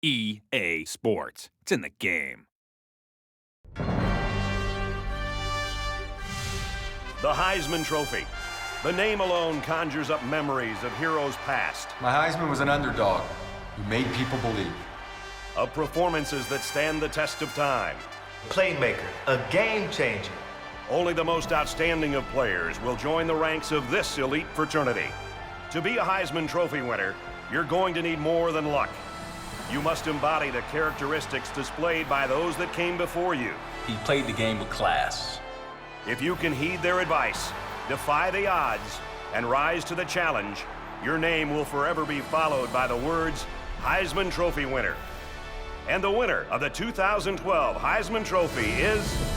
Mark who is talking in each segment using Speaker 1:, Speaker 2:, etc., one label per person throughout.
Speaker 1: EA Sports. It's in the game.
Speaker 2: The Heisman Trophy. The name alone conjures up memories of heroes past.
Speaker 3: My Heisman was an underdog who made people believe.
Speaker 2: Of performances that stand the test of time.
Speaker 4: Playmaker, a game changer.
Speaker 2: Only the most outstanding of players will join the ranks of this elite fraternity. To be a Heisman Trophy winner, you're going to need more than luck. You must embody the characteristics displayed by those that came before you.
Speaker 5: He played the game with class.
Speaker 2: If you can heed their advice, defy the odds, and rise to the challenge, your name will forever be followed by the words, Heisman Trophy winner. And the winner of the 2012 Heisman Trophy is...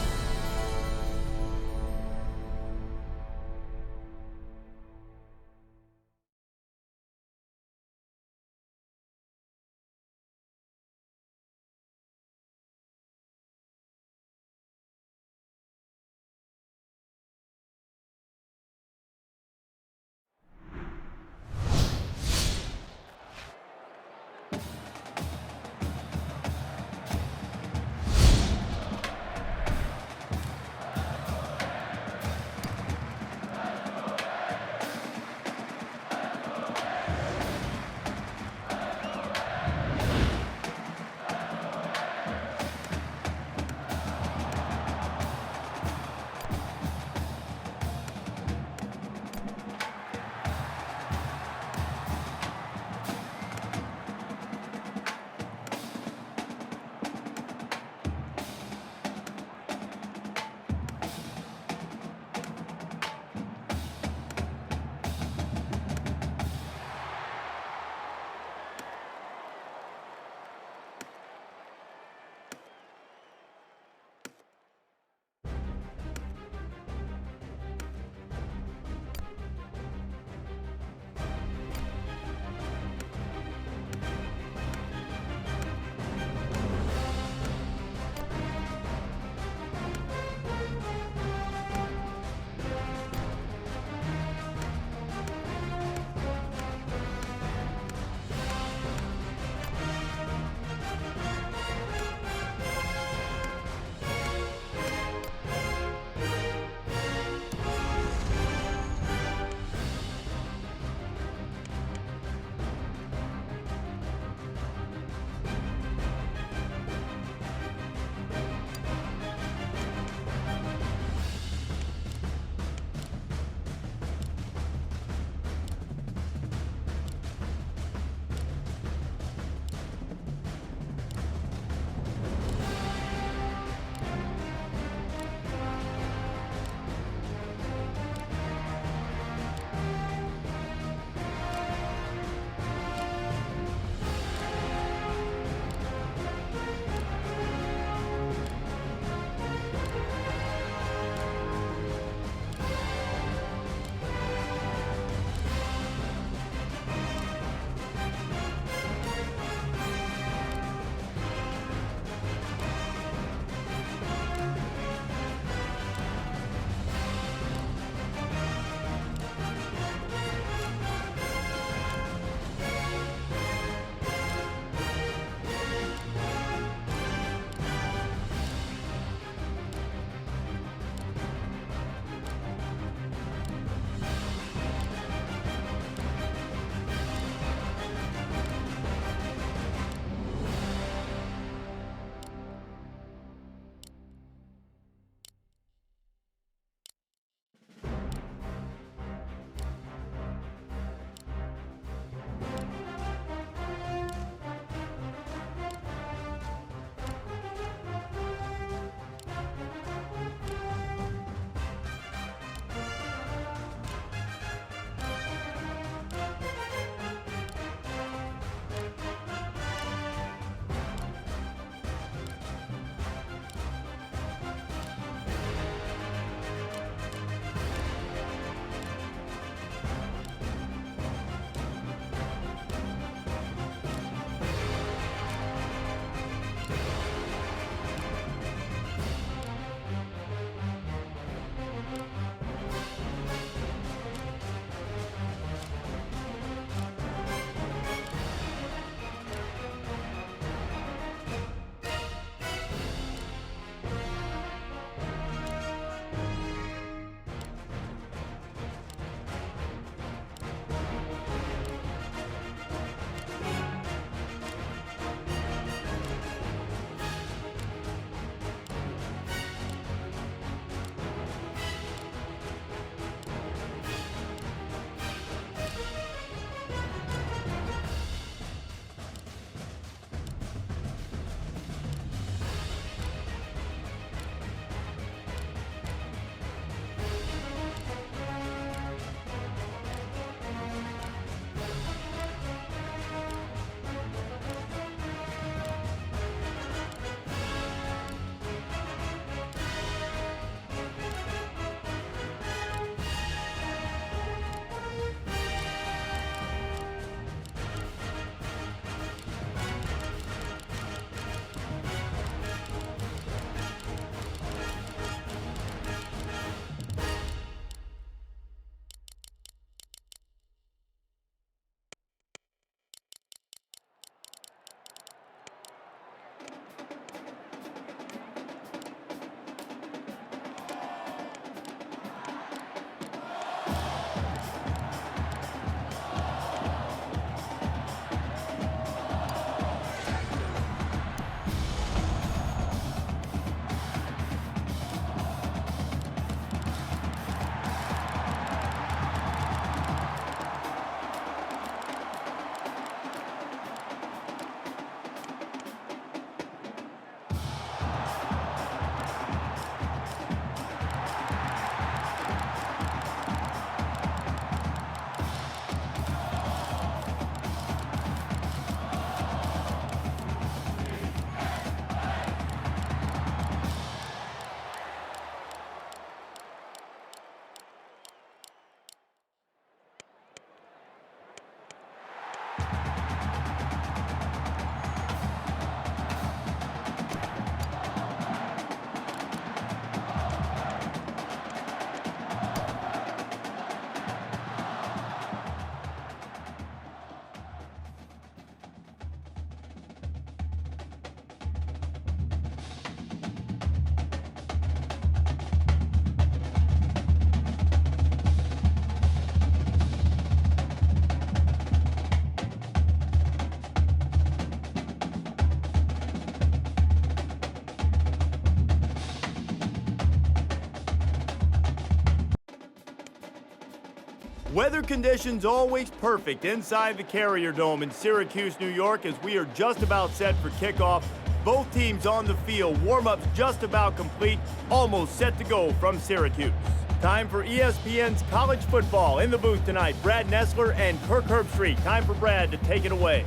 Speaker 6: Weather conditions always perfect inside the Carrier Dome in Syracuse, New York, as we are just about set for kickoff. Both teams on the field, warm-ups just about complete, almost set to go from Syracuse. Time for ESPN's college football. In the booth tonight, Brad Nessler and Kirk Herbstreit. Time for Brad to take it away.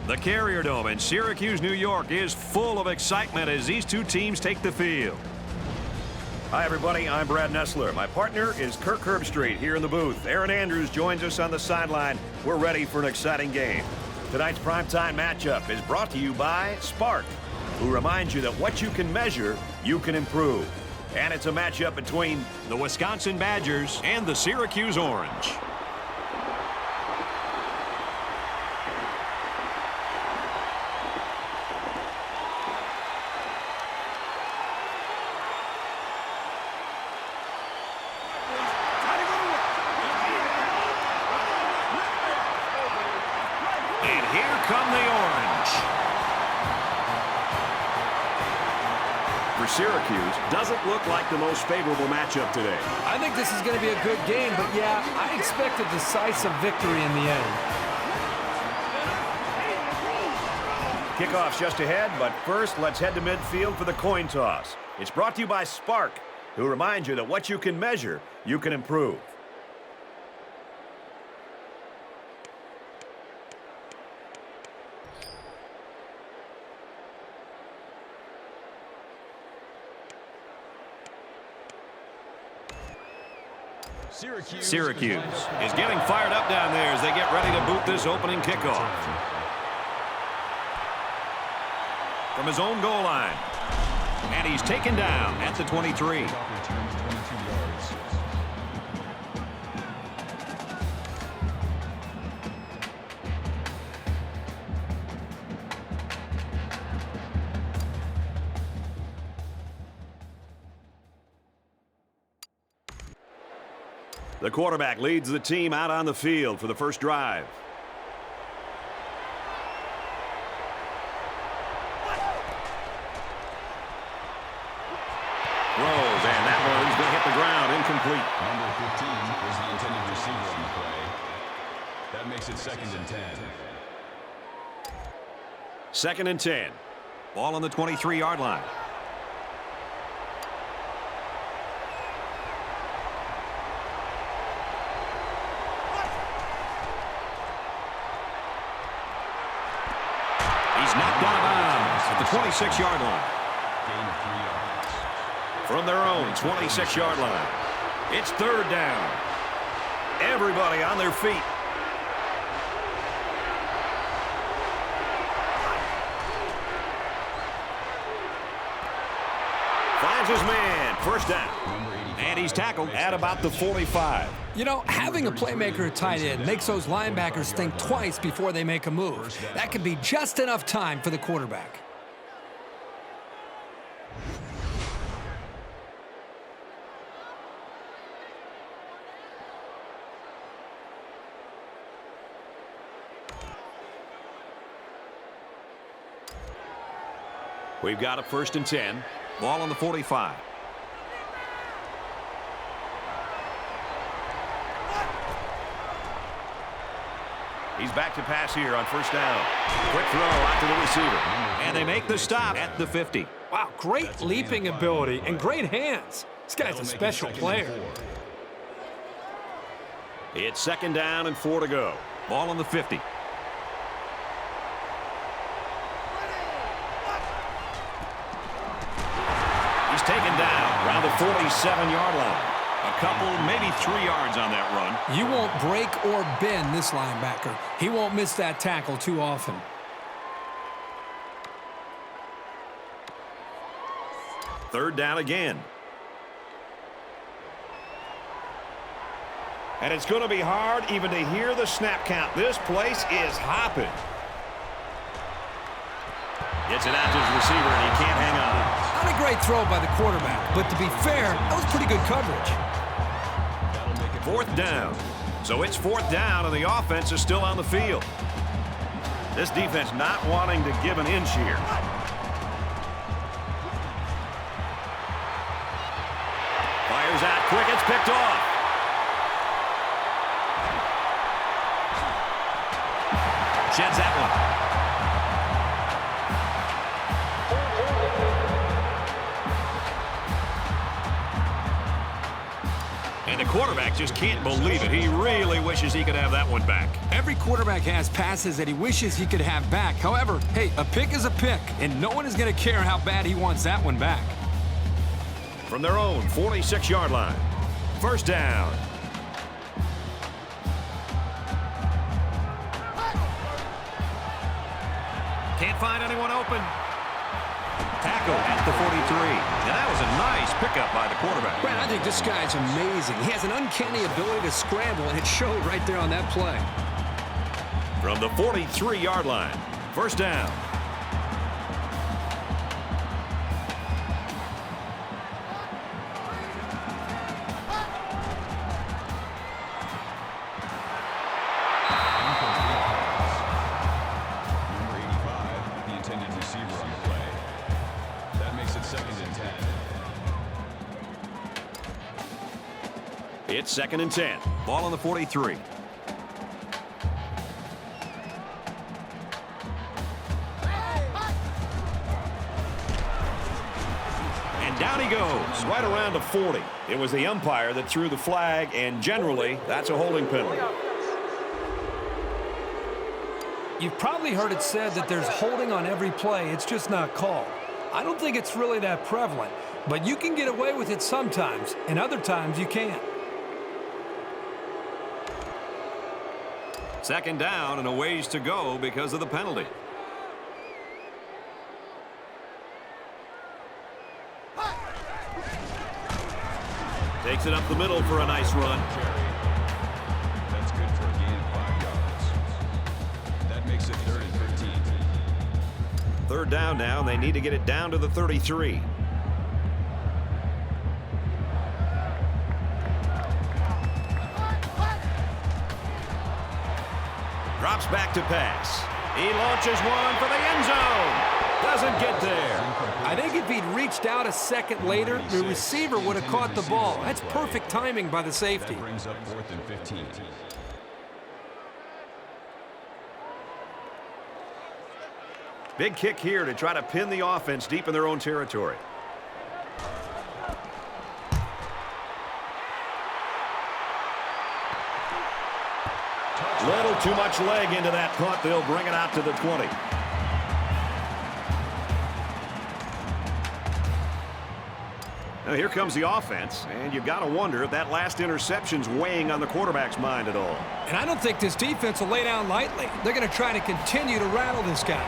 Speaker 2: The Carrier Dome in Syracuse, New York is full of excitement as these two teams take the field. Hi, everybody. I'm Brad Nessler. My partner is Kirk Herbstreit here in the booth. Aaron Andrews joins us on the sideline. We're ready for an exciting game. Tonight's primetime matchup is brought to you by Spark, who reminds you that what you can measure, you can improve. And it's a matchup between the Wisconsin Badgers and the Syracuse Orange. Syracuse doesn't look like the most favorable matchup today.
Speaker 7: I think this is going to be a good game, but yeah, I expect a decisive victory in the end.
Speaker 2: Kickoff's just ahead, but first, let's head to midfield for the coin toss. It's brought to you by Spark, who reminds you that what you can measure, you can improve. Syracuse is getting fired up down there as they get ready to boot this opening kickoff. From his own goal line. And he's taken down at the 23. The quarterback leads the team out on the field for the first drive. Throws, and that one's going to hit the ground, incomplete.
Speaker 8: Number 15 was the intended receiver on the play. That makes it 2nd and 10.
Speaker 2: 2nd and 10. Ball on the 23-yard line. Knocked out of bounds at the 26-yard line.
Speaker 8: Gain of 3 yards.
Speaker 2: From their own 26-yard line. It's 3rd down. Everybody on their feet. Finds his man. 1st down. And he's tackled at about the 45.
Speaker 7: You know, having a playmaker at tight end makes those linebackers think twice before they make a move. That could be just enough time for the quarterback.
Speaker 2: We've got a 1st and 10. Ball on the 45. He's back to pass here on 1st down. Quick throw out to the receiver. And they make the stop at the 50.
Speaker 7: Wow, great leaping ability and great hands. This guy's a special player.
Speaker 2: It's 2nd down and 4 to go. Ball on the 50. He's taken down around the 47-yard line. A couple, maybe 3 yards on that run.
Speaker 7: You won't break or bend this linebacker. He won't miss that tackle too often.
Speaker 2: Third down again. And it's going to be hard even to hear the snap count. This place is hopping. Gets it out to his receiver, and he can't hang on.
Speaker 7: Not a great throw by the quarterback, but to be fair, that was pretty good coverage.
Speaker 2: 4th down. So it's 4th down, and the offense is still on the field. This defense not wanting to give an inch here. Fires out quick. It's picked off.
Speaker 1: Sheds that one. And the quarterback just can't believe it. He really wishes he could have that one back.
Speaker 7: Every quarterback has passes that he wishes he could have back. However, hey, a pick is a pick, and no one is going to care how bad he wants that one back.
Speaker 2: From their own 46-yard line. First down.
Speaker 1: Can't find anyone open. Tackle at the 43. And that was a nice pickup by the quarterback.
Speaker 7: Brad, I think this guy's amazing. He has an uncanny ability to scramble, and it showed right there on that play.
Speaker 2: From the 43-yard line. First down.
Speaker 8: Number 85, the intended receiver on the play. That makes it second and 10.
Speaker 2: It's second and 10.
Speaker 1: Ball on the 43.
Speaker 2: And down he goes, right around the 40. It was the umpire that threw the flag, and generally, that's a holding penalty.
Speaker 7: You've probably heard it said that there's holding on every play. It's just not called. I don't think it's really that prevalent, but you can get away with it sometimes, and other times you can't.
Speaker 2: Second down and a ways to go because of the penalty. Takes it up the middle for a nice run.
Speaker 8: That's good for a gain of 5 yards. That makes it third and 13.
Speaker 2: Third down now, and they need to get it down to the 33. Drops back to pass. He launches one for the end zone. Doesn't get there.
Speaker 7: I think if he'd reached out a second later, the receiver would have caught the ball. That's perfect timing by the safety.
Speaker 8: That brings up fourth and 15.
Speaker 2: Big kick here to try to pin the offense deep in their own territory. Little too much leg into that punt. They'll bring it out to the 20. Now here comes the offense, and you've got to wonder if that last interception's weighing on the quarterback's mind at all.
Speaker 7: And I don't think this defense will lay down lightly. They're going to try to continue to rattle this guy.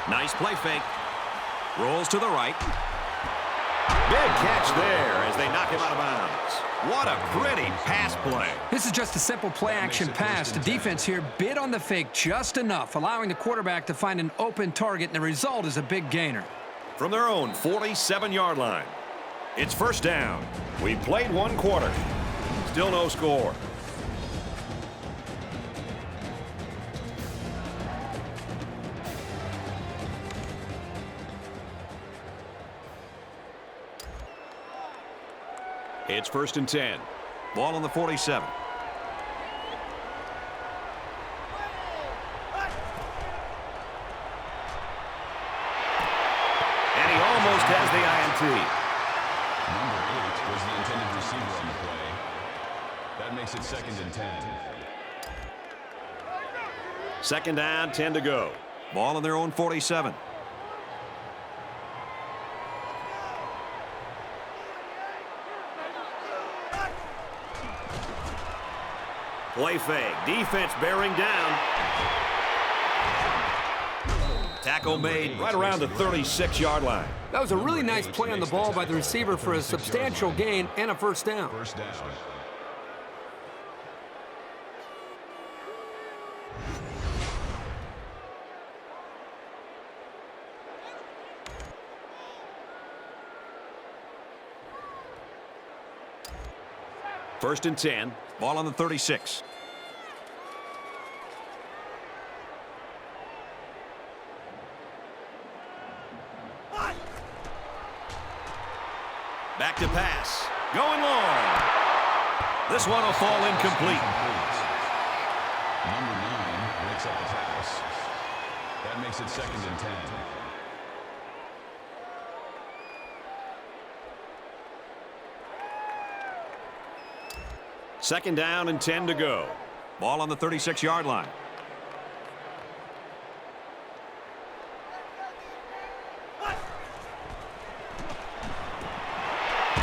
Speaker 1: Nice play fake. Rolls to the right.
Speaker 2: Big catch there as they knock him out of bounds.
Speaker 1: What a pretty pass play.
Speaker 7: This is just a simple play-action pass. The defense here bid on the fake just enough, allowing the quarterback to find an open target, and the result is a big gainer.
Speaker 2: From their own 47-yard line, it's first down. We played one quarter. Still no score. It's first and 10. Ball on the 47. And he almost has the INT.
Speaker 8: Number 8 was the intended receiver on the play. That makes it second and 10.
Speaker 2: Second down, 10 to go.
Speaker 1: Ball on their own 47.
Speaker 2: Play fake. Defense bearing down. Tackle made right around the 36-yard line.
Speaker 7: That was a really nice play on the ball by the receiver for a substantial gain and a first down.
Speaker 8: First down.
Speaker 2: First and 10.
Speaker 1: Ball on the 36.
Speaker 2: Back to pass. Going long. This one will fall incomplete.
Speaker 8: Number 9 breaks up the pass. That makes it 2nd and 10.
Speaker 2: Second down and 10 to go.
Speaker 1: Ball on the 36-yard line.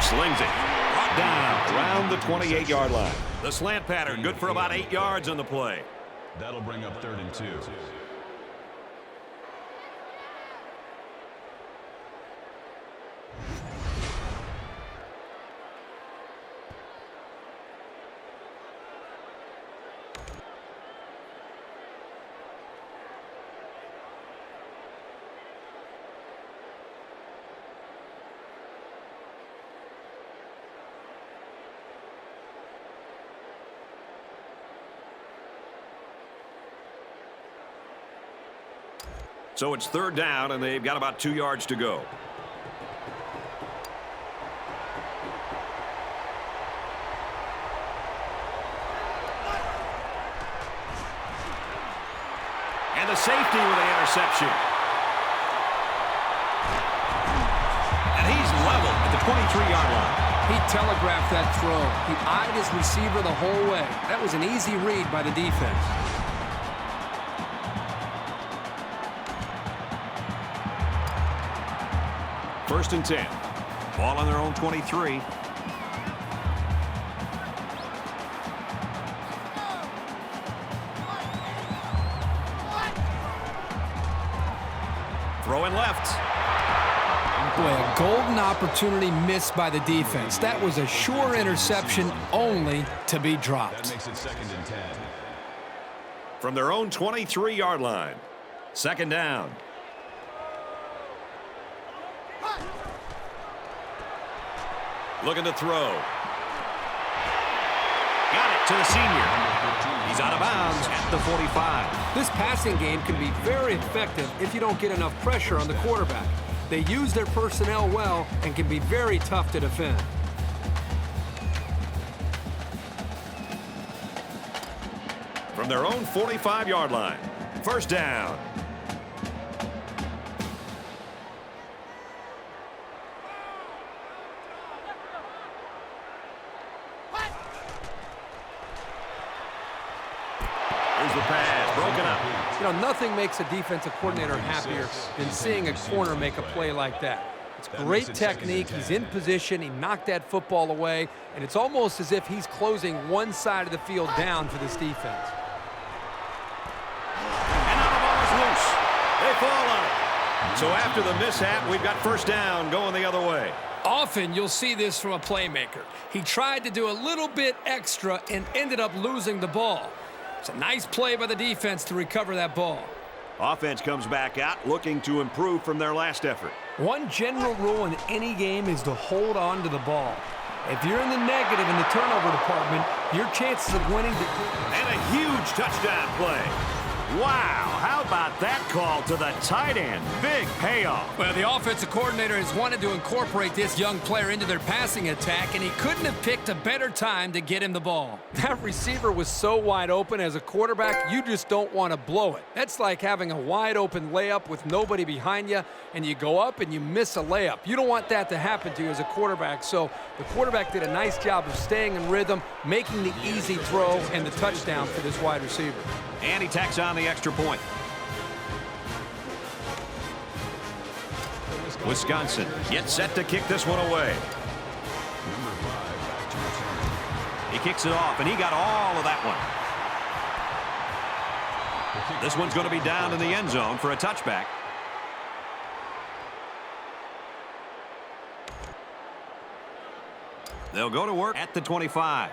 Speaker 1: Slings it. Brought down around the 28-yard line. The slant pattern good for about 8 yards on the play.
Speaker 8: That'll bring up 3rd and 2.
Speaker 1: So it's 3rd down, and they've got about 2 yards to go. And the safety with the interception. And he's level at the 23-yard line.
Speaker 7: He telegraphed that throw. He eyed his receiver the whole way. That was an easy read by the defense.
Speaker 1: First and 10. Ball on their own 23. Throwing left.
Speaker 7: Boy, a golden opportunity missed by the defense. That was a sure interception, only to be
Speaker 8: That
Speaker 7: dropped.
Speaker 8: makes it 2nd and 10.
Speaker 1: From their own 23-yard line. Second down. Looking to throw. Got it to the senior. He's out of bounds at the 45.
Speaker 7: This passing game can be very effective if you don't get enough pressure on the quarterback. They use their personnel well and can be very tough to defend.
Speaker 1: From their own 45-yard line. First down. Here's the pass, broken up.
Speaker 7: You know, nothing makes a defensive coordinator happier than seeing a corner make a play like that. It's great technique. He's in position. He knocked that football away, and it's almost as if he's closing one side of the field down for this defense.
Speaker 1: And now the ball is loose. They fall on it. So after the mishap, we've got first down going the other way.
Speaker 7: Often you'll see this from a playmaker. He tried to do a little bit extra and ended up losing the ball. It's a nice play by the defense to recover that ball.
Speaker 1: Offense comes back out looking to improve from their last effort.
Speaker 7: One general rule in any game is to hold on to the ball. If you're in the negative in the turnover department, your chances of winning...
Speaker 1: And a huge touchdown play. Wow, how about that call to the tight end? Big payoff.
Speaker 7: Well, the offensive coordinator has wanted to incorporate this young player into their passing attack, and he couldn't have picked a better time to get him the ball. That receiver was so wide open. As a quarterback, you just don't want to blow it. That's like having a wide open layup with nobody behind you, and you go up and you miss a layup. You don't want that to happen to you as a quarterback, so the quarterback did a nice job of staying in rhythm, making the easy throw and the touchdown for this wide receiver.
Speaker 1: And he tacks on the extra point. Wisconsin gets set to kick this one away. He kicks it off, and he got all of that one. This one's going to be down in the end zone for a touchback. They'll go to work at the 25.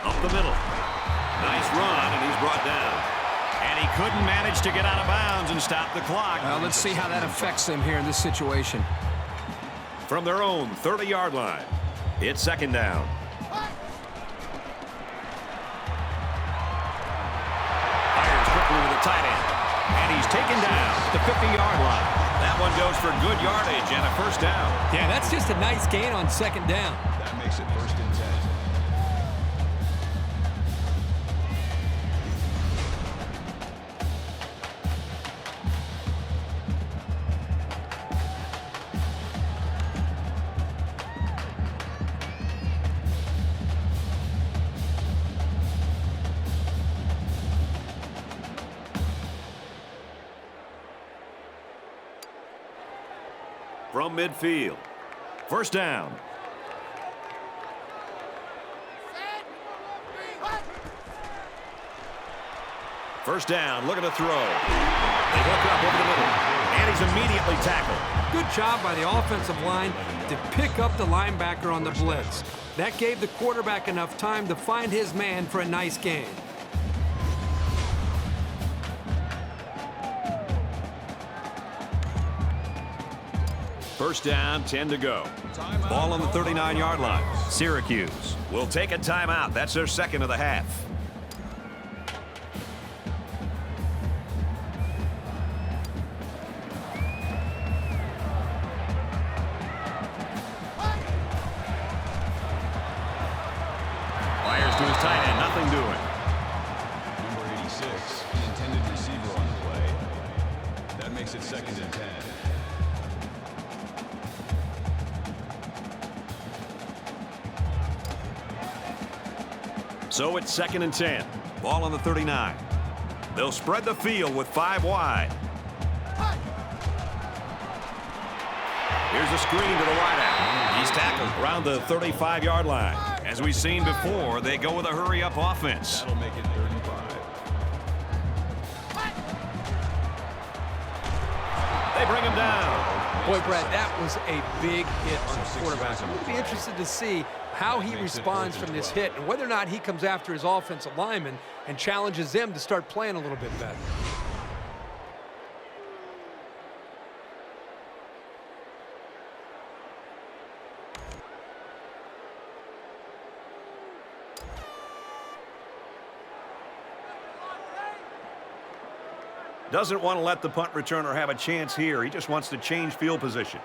Speaker 1: Up the middle. Nice run, and he's brought down. And he couldn't manage to get out of bounds and stop the clock.
Speaker 7: Well, let's see how that affects them here in this situation.
Speaker 1: From their own 30-yard line, it's second down. Fires quickly with the tight end. And he's taken down at the 50-yard line. That one goes for good yardage and a first down.
Speaker 7: Yeah, that's just a nice gain on second down.
Speaker 8: That makes it 1st and 10.
Speaker 1: From midfield. First down. First down, looking to throw. They hook up over the middle, and he's immediately tackled.
Speaker 7: Good job by the offensive line to pick up the linebacker on the blitz. That gave the quarterback enough time to find his man for a nice gain.
Speaker 1: First down, 10 to go. Ball on the 39-yard line. Syracuse will take a timeout. That's their second of the half. Fires to his tight end, nothing doing.
Speaker 8: Number 86, the intended receiver on the play. That makes it 2nd and 10.
Speaker 1: So it's 2nd and 10. Ball on the 39. They'll spread the field with 5 wide. Here's a screen to the wideout. He's tackled around the 35-yard line. As we've seen before, they go with a hurry-up offense.
Speaker 8: That'll make it 3rd and 5.
Speaker 1: They bring him down.
Speaker 7: Boy, Brad, that was a big hit on the quarterback. I'm going to be interested to see how he responds from this hit and whether or not he comes after his offensive lineman and challenges them to start playing a little bit better.
Speaker 1: Doesn't want to let the punt returner have a chance here. He just wants to change field position.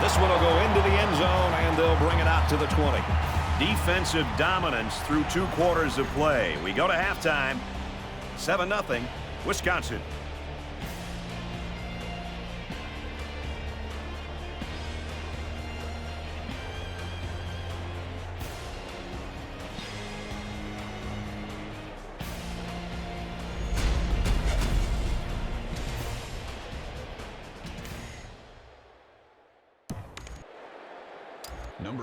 Speaker 1: This one will go into the end zone, and they'll bring it out to the 20. Defensive dominance through 2 quarters of play. We go to halftime, 7-0, Wisconsin.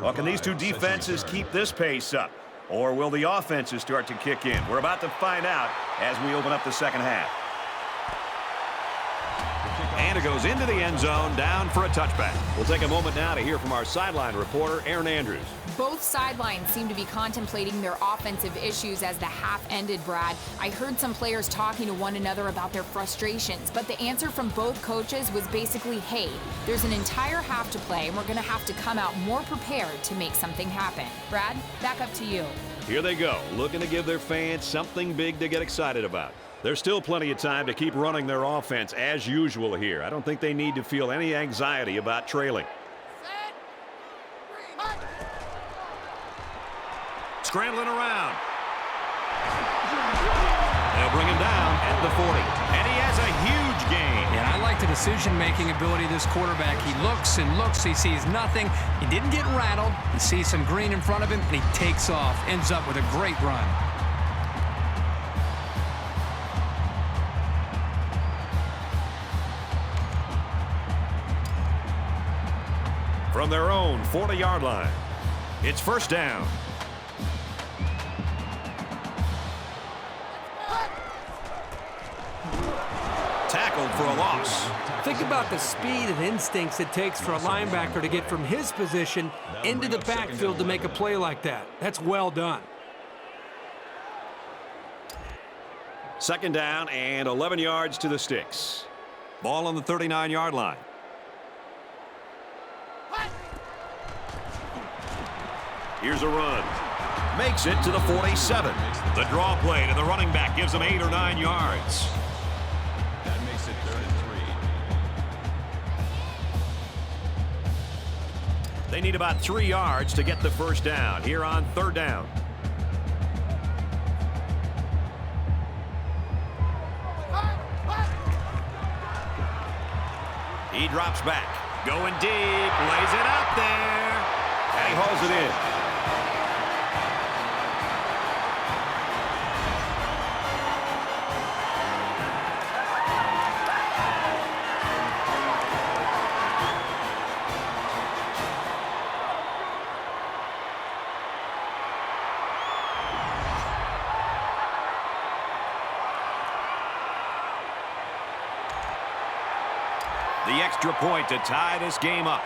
Speaker 1: Well, can these two defenses keep this pace up? Or will the offenses start to kick in? We're about to find out as we open up the second half. And it goes into the end zone, down for a touchback. We'll take a moment now to hear from our sideline reporter, Aaron Andrews.
Speaker 9: Both sidelines seem to be contemplating their offensive issues as the half ended, Brad. I heard some players talking to one another about their frustrations, but the answer from both coaches was basically, hey, there's an entire half to play, and we're going to have to come out more prepared to make something happen. Brad, back up to you.
Speaker 1: Here they go, looking to give their fans something big to get excited about. There's still plenty of time to keep running their offense as usual here. I don't think they need to feel any anxiety about trailing. Scrambling around. They'll bring him down at the 40. And he has a huge gain.
Speaker 7: Yeah, I like the decision-making ability of this quarterback. He looks and looks. He sees nothing. He didn't get rattled. He sees some green in front of him, and he takes off. Ends up with a great run.
Speaker 1: From their own 40-yard line, it's first down. Tackled for a loss.
Speaker 7: Think about the speed and instincts it takes for a linebacker to get from his position into the backfield to make a play like that. That's well done.
Speaker 1: Second down and 11 yards to the sticks. Ball on the 39-yard line. Here's a run. Makes it to the 47. The draw play to the running back gives him 8 or 9 yards.
Speaker 8: That makes it 3rd and 3.
Speaker 1: They need about 3 yards to get the first down here on 3rd down. He drops back. Going deep. Lays it out there. And he hauls it in. The extra point to tie this game up.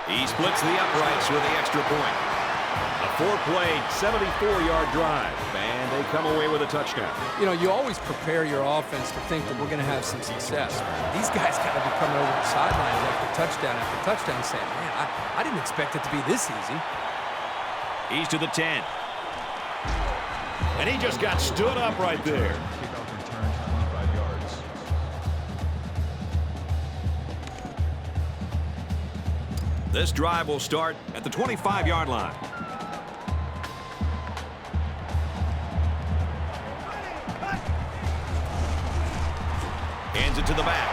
Speaker 1: He splits the uprights with the extra point. A 4-play, 74-yard drive, and they come away with a touchdown.
Speaker 7: You know, you always prepare your offense to think that we're going to have some success. These guys got to be coming over the sidelines after touchdown saying, man, I didn't expect it to be this easy.
Speaker 1: He's to the 10. And he just got stood up right there.
Speaker 8: Kickoff return, 25 yards.
Speaker 1: This drive will start at the 25-yard line. Hands it to the back.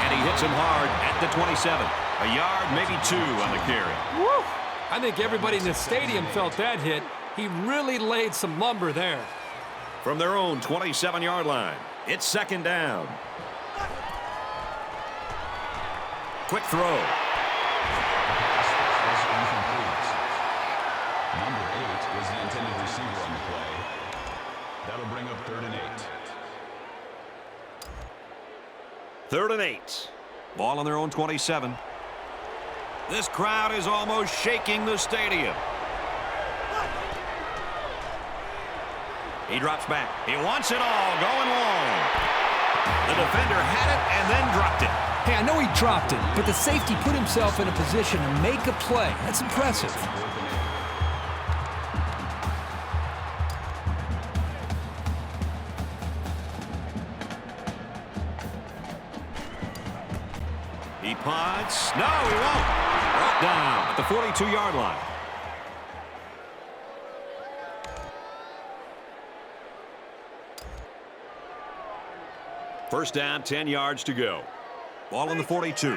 Speaker 1: And he hits him hard at the 27. A yard, maybe 2 on the carry.
Speaker 7: Woo! I think everybody in the stadium felt that hit. He really laid some lumber there.
Speaker 1: From their own 27-yard line, it's 2nd down. Quick throw.
Speaker 8: Pass was incomplete. Number 8 was the intended receiver on the play. That'll bring up 3rd and 8.
Speaker 1: 3rd and 8. Ball on their own 27. This crowd is almost shaking the stadium. He drops back. He wants it all, going long. The defender had it and then dropped it.
Speaker 7: Hey, I know he dropped it, but the safety put himself in a position to make a play. That's impressive.
Speaker 1: He punts. No, he won't. Brought down at the 42-yard line. First down, 10 yards to go. Ball on the 42.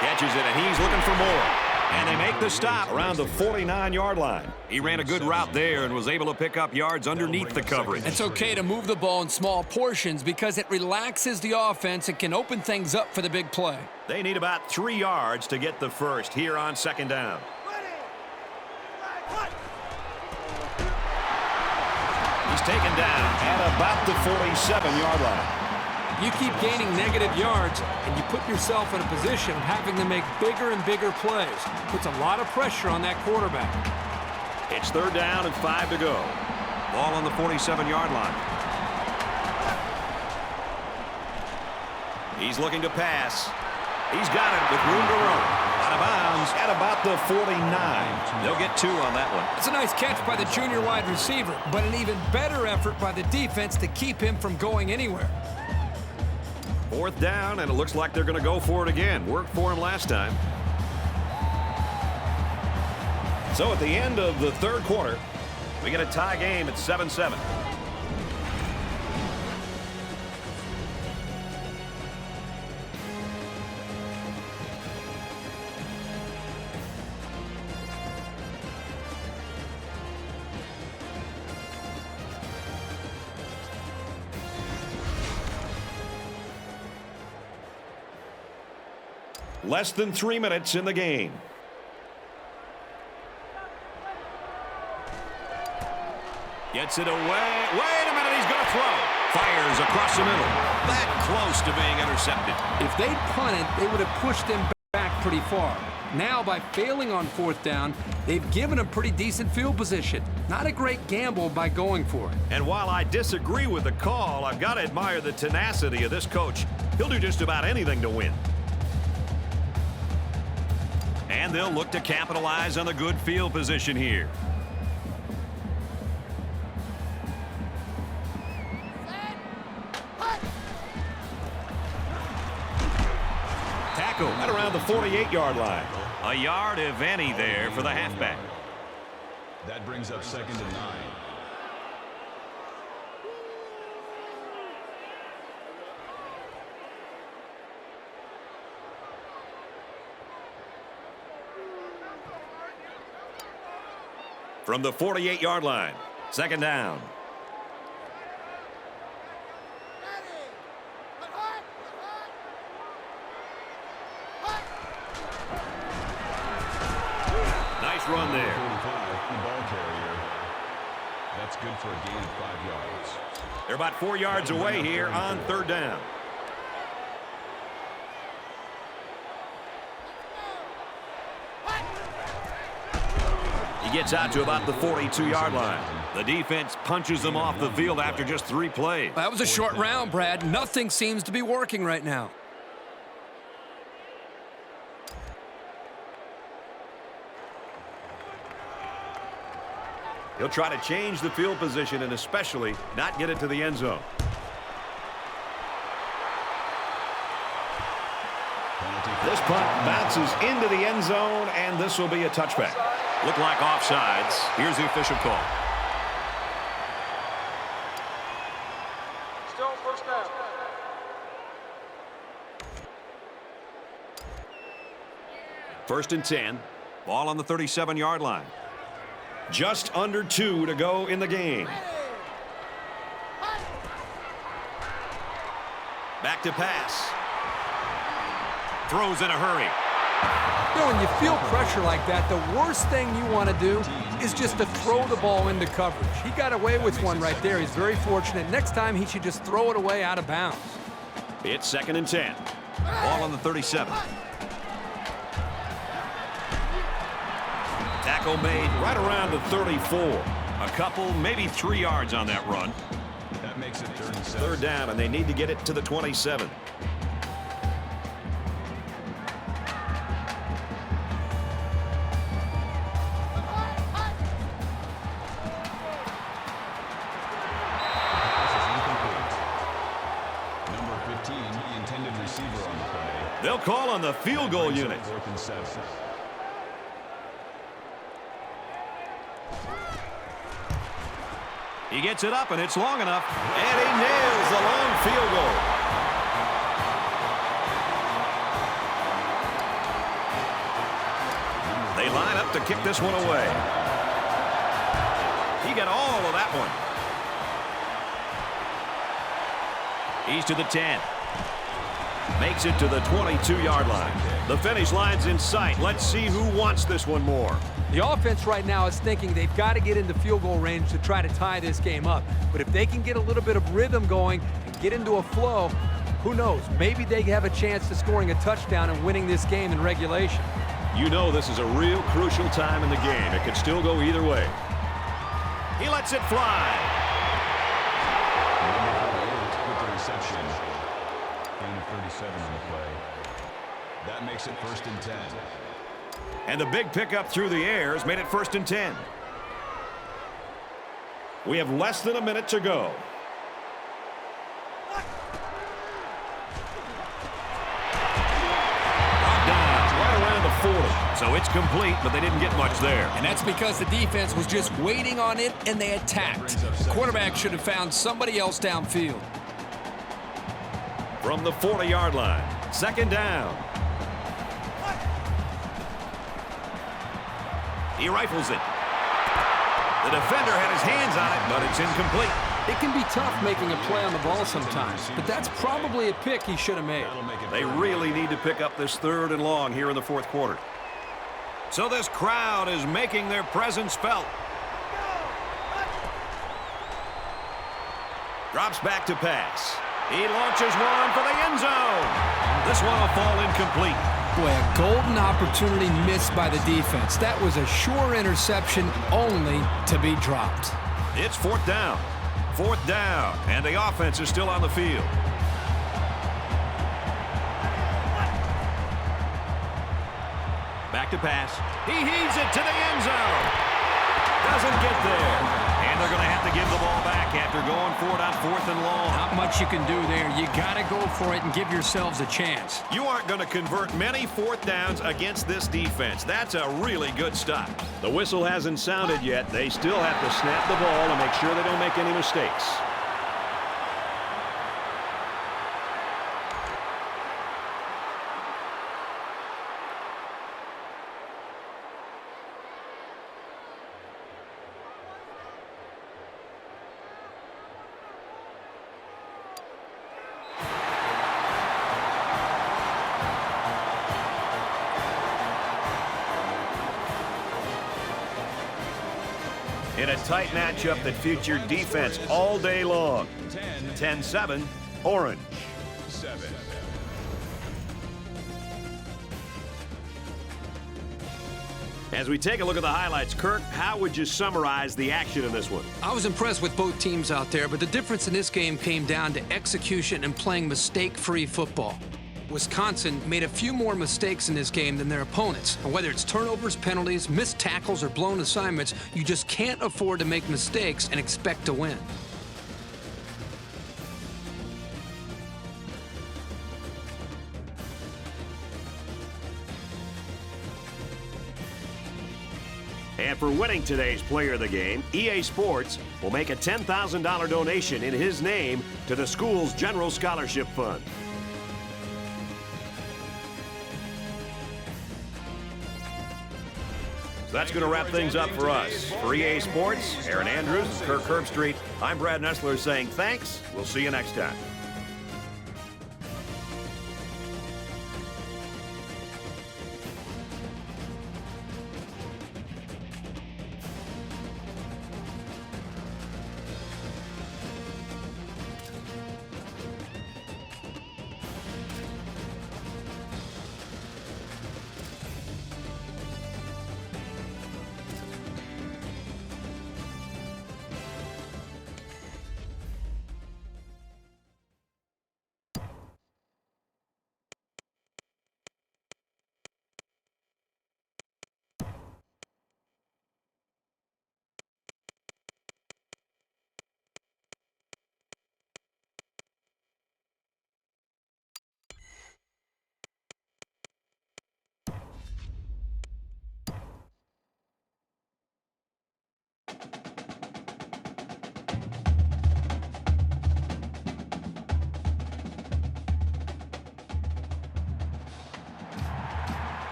Speaker 1: Catches it, and he's looking for more. And they make the stop around the 49-yard line. He ran a good route there and was able to pick up yards underneath the coverage.
Speaker 7: It's okay to move the ball in small portions because it relaxes the offense and can open things up for the big play.
Speaker 1: They need about 3 yards to get the first here on 2nd down. He's taken down at about the 47-yard line.
Speaker 7: You keep gaining negative yards, and you put yourself in a position of having to make bigger and bigger plays. Puts a lot of pressure on that quarterback.
Speaker 1: It's 3rd down and 5 to go. Ball on the 47-yard line. He's looking to pass. He's got it with room to run. Out of bounds at about the 49. They'll get 2 on that one.
Speaker 7: It's a nice catch by the junior wide receiver, but an even better effort by the defense to keep him from going anywhere.
Speaker 1: 4th down, and it looks like they're going to go for it again. Worked for him last time. So at the end of the 3rd quarter, we get a tie game at 7-7. Less than 3 minutes in the game. Gets it away. Wait a minute, he's going to throw. Fires across the middle. That close to being intercepted.
Speaker 7: If they'd punted, they would have pushed him back pretty far. Now, by failing on 4th down, they've given him pretty decent field position. Not a great gamble by going for it.
Speaker 1: And while I disagree with the call, I've got to admire the tenacity of this coach. He'll do just about anything to win. And they'll look to capitalize on the good field position here. Tackle at around the 48-yard line. A yard, if any, there for the halfback.
Speaker 8: That brings up 2nd and 9.
Speaker 1: From the 48-yard line, 2nd down. Nice run there.
Speaker 8: 45, the ball carrier. That's good for a gain of 5 yards.
Speaker 1: They're about 4 yards away here on 3rd down. He gets out to about the 42-yard line. The defense punches them off the field after just 3 plays.
Speaker 7: That was a short round, Brad. Nothing seems to be working right now.
Speaker 1: He'll try to change the field position and especially not get it to the end zone. This punt bounces into the end zone, and this will be a touchback. Look like offsides. Here's the official call.
Speaker 10: Still 1st down.
Speaker 1: First and 10. Ball on the 37-yard line. Just under 2 to go in the game. Back to pass. Throws in a hurry.
Speaker 7: You know, when you feel pressure like that, the worst thing you want to do is just to throw the ball into coverage. He got away with one right there. He's very fortunate. Next time, he should just throw it away out of bounds.
Speaker 1: It's 2nd and 10. Ball on the 37. Tackle made right around the 34. A couple, maybe 3 yards on that run.
Speaker 8: That makes it 3rd and 7.
Speaker 1: 3rd down, and they need to get it to the 27. They'll call on the field goal unit.
Speaker 8: 4th and 7.
Speaker 1: He gets it up, and it's long enough. And he nails the long field goal. They line up to kick this one away. He got all of that one. He's to the 10. Makes it to the 22-yard line. The finish line's in sight. Let's see who wants this one more.
Speaker 7: The offense right now is thinking they've got to get into field goal range to try to tie this game up. But if they can get a little bit of rhythm going and get into a flow, who knows? Maybe they have a chance to scoring a touchdown and winning this game in regulation.
Speaker 1: You know this is a real crucial time in the game. It could still go either way. He lets it fly.
Speaker 8: With the reception. Gain of 37 on the play. That makes it 1st and 10.
Speaker 1: And the big pickup through the air has made it 1st and 10. We have less than a minute to go. Right around the 40. So it's complete, but they didn't get much there.
Speaker 7: And that's because the defense was just waiting on it, and they attacked. The quarterback should have found somebody else downfield.
Speaker 1: From the 40-yard line, 2nd down. He rifles it. The defender had his hands on it, but it's incomplete.
Speaker 7: It can be tough making a play on the ball sometimes, but that's probably a pick he should have made.
Speaker 1: They really need to pick up this 3rd and long here in the 4th quarter. So this crowd is making their presence felt. Drops back to pass. He launches one for the end zone. This one will fall incomplete.
Speaker 7: Boy, a golden opportunity missed by the defense. That was a sure interception, only to be dropped.
Speaker 1: It's 4th down. 4th down, and the offense is still on the field. Back to pass. He heaves it to the end zone. Doesn't get there. And they're going to have to give the ball back after going for it on 4th and long.
Speaker 7: Not much you can do there. You got to go for it and give yourselves a chance.
Speaker 1: You aren't going to convert many 4th downs against this defense. That's a really good stop. The whistle hasn't sounded yet. They still have to snap the ball and make sure they don't make any mistakes. In a tight matchup that featured defense all day long. 10-7, Orange.
Speaker 8: 7.
Speaker 1: As we take a look at the highlights, Kirk, how would you summarize the action in this one?
Speaker 7: I was impressed with both teams out there, but the difference in this game came down to execution and playing mistake-free football. Wisconsin made a few more mistakes in this game than their opponents. And whether it's turnovers, penalties, missed tackles, or blown assignments, you just can't afford to make mistakes and expect to win.
Speaker 1: And for winning today's Player of the Game, EA Sports will make a $10,000 donation in his name to the school's General Scholarship Fund. So that's going to wrap things up for us. For EA Sports, Aaron Andrews, Kirk Herbstreit, I'm Brad Nessler saying thanks. We'll see you next time.